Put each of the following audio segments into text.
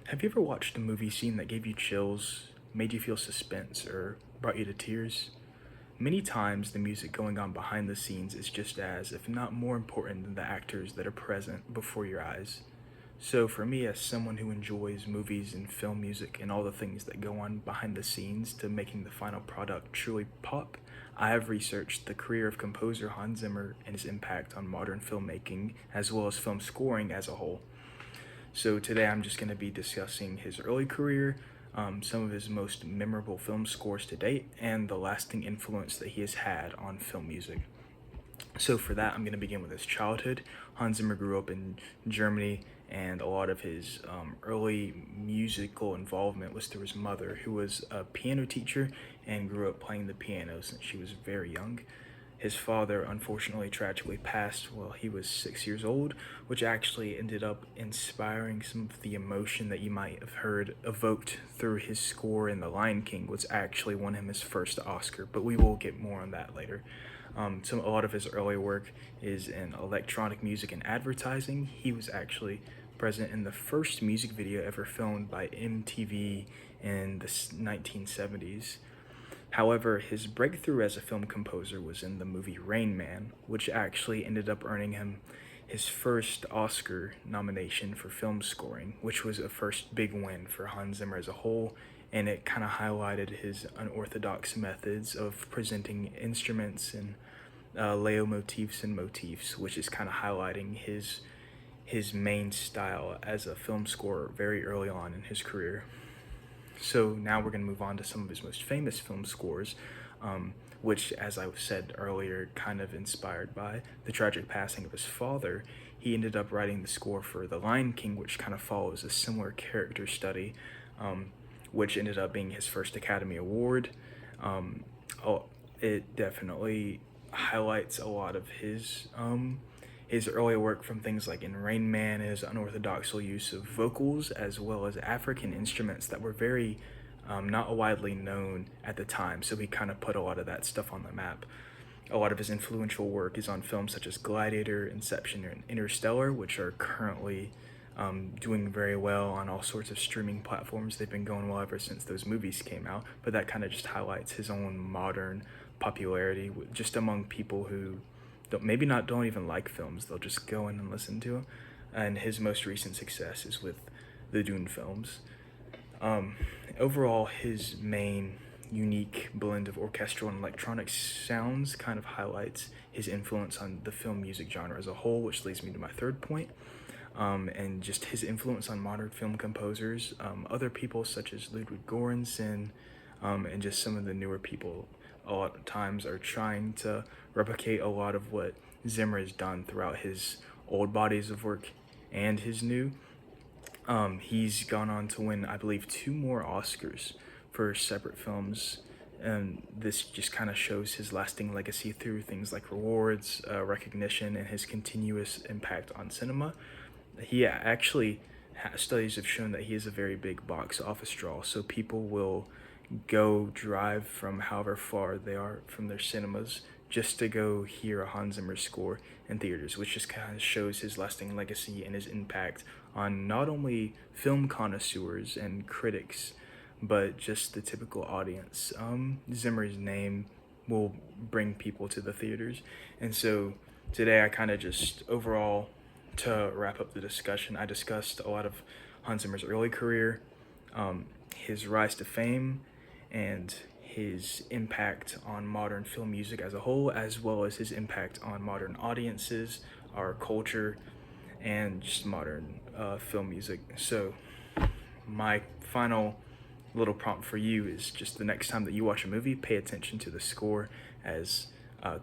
Have you ever watched a movie scene that gave you chills, made you feel suspense, or brought you to tears? Many times, the music going on behind the scenes is just as, if not more important than the actors that are present before your eyes. So, for me, as someone who enjoys movies and film music and all the things that go on behind the scenes to making the final product truly pop, I have researched the career of composer Hans Zimmer and his impact on modern filmmaking, as well as film scoring as a whole. So today I'm just going to be discussing his early career, some of his most memorable film scores to date, and the lasting influence that he has had on film music. So for that, I'm going to begin with his childhood. Hans Zimmer grew up in Germany, and a lot of his early musical involvement was through his mother, who was a piano teacher and grew up playing the piano since she was very young. His father unfortunately tragically passed while he was 6 years old, which actually ended up inspiring some of the emotion that you might have heard evoked through his score in The Lion King, which actually won him his first Oscar, but we will get more on that later. A lot of his early work is in electronic music and advertising. He was actually present in the first music video ever filmed by MTV in the 1970s. However, his breakthrough as a film composer was in the movie Rain Man, which actually ended up earning him his first Oscar nomination for film scoring, which was a first big win for Hans Zimmer as a whole, and it kind of highlighted his unorthodox methods of presenting instruments and leitmotifs and motifs, which is kind of highlighting his main style as a film scorer very early on in his career. So now we're going to move on to some of his most famous film scores, which, as I said earlier, kind of inspired by the tragic passing of his father. He ended up writing the score for The Lion King, which kind of follows a similar character study, which ended up being his first Academy Award. Um, oh, it definitely highlights a lot of his early work from things like in Rain Man, his unorthodox use of vocals as well as African instruments that were very not widely known at the time. So he kind of put a lot of that stuff on the map. A lot of his influential work is on films such as Gladiator, Inception, and Interstellar, which are currently doing very well on all sorts of streaming platforms. They've been going well ever since those movies came out, but that kind of just highlights his own modern popularity just among people who don't even like films. They'll just go in and listen to him. And his most recent success is with the Dune films. Um, Overall, his main unique blend of orchestral and electronic sounds kind of highlights his influence on the film music genre as a whole, which leads me to my third point. And just his influence on modern film composers, other people such as Ludwig Göransson, and just some of the newer people a lot of times are trying to replicate a lot of what Zimmer has done throughout his old bodies of work and his new. He's gone on to win, I believe, two more Oscars for separate films, and this just kind of shows his lasting legacy through things like rewards, recognition, and his continuous impact on cinema. He actually studies have shown that he is a very big box office draw, so people will go drive from however far they are from their cinemas just to go hear a Hans Zimmer score in theaters, which just kind of shows his lasting legacy and his impact on not only film connoisseurs and critics, but just the typical audience. Zimmer's name will bring people to the theaters, and so today I kind of just overall, to wrap up the discussion, I discussed a lot of Hans Zimmer's early career, his rise to fame, and his impact on modern film music as a whole, as well as his impact on modern audiences, our culture, and just modern film music. So, my final little prompt for you is just the next time that you watch a movie, pay attention to the score, as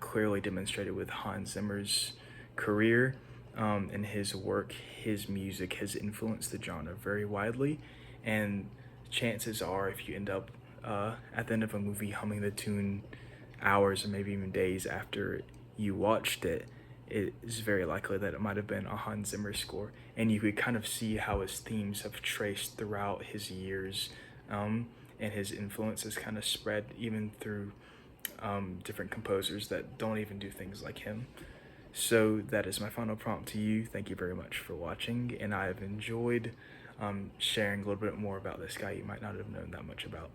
clearly demonstrated with Hans Zimmer's career and his work. His music has influenced the genre very widely, and chances are, if you end up at the end of a movie humming the tune hours or maybe even days after you watched it, it is very likely that it might have been a Hans Zimmer score. And you could kind of see how his themes have traced throughout his years, and his influence has kind of spread even through different composers that don't even do things like him. So that is my final prompt to you. Thank you very much for watching, and I have enjoyed sharing a little bit more about this guy you might not have known that much about.